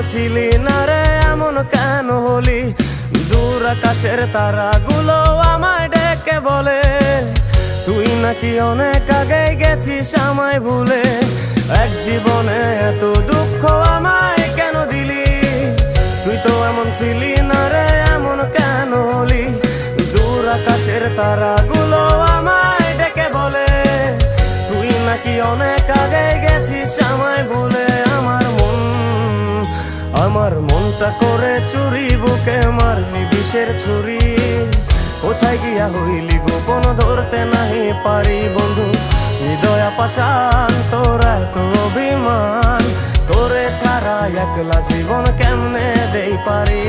ছিলি না রে এমন কেন হলি? দূর আকাশের তারাগুলো আমায় ডেকে বলে তুই নাকি অনেক আগে গেছিস আমায় ভুলে। এক জীবনে এত দুঃখ আমায় কেন দিলি? তুই তো এমন ছিলি না রে এমন কেন হলি? দূর আকাশের তারাগুলো আমায় ডেকে বলে তুই নাকি অনেক আগে গেছিস আমায় ভুলে। আমার মনটা করে চুরি, বুকে মারলি বিষের ছুরি। কোথায় গিয়া হইলি গোপন ধরতে নাহি পারি বন্ধু। হৃদয় পাষাণ তোর এত অভিমান, তোরে ছাড়া একলা জীবন কেমনে দেই পারি।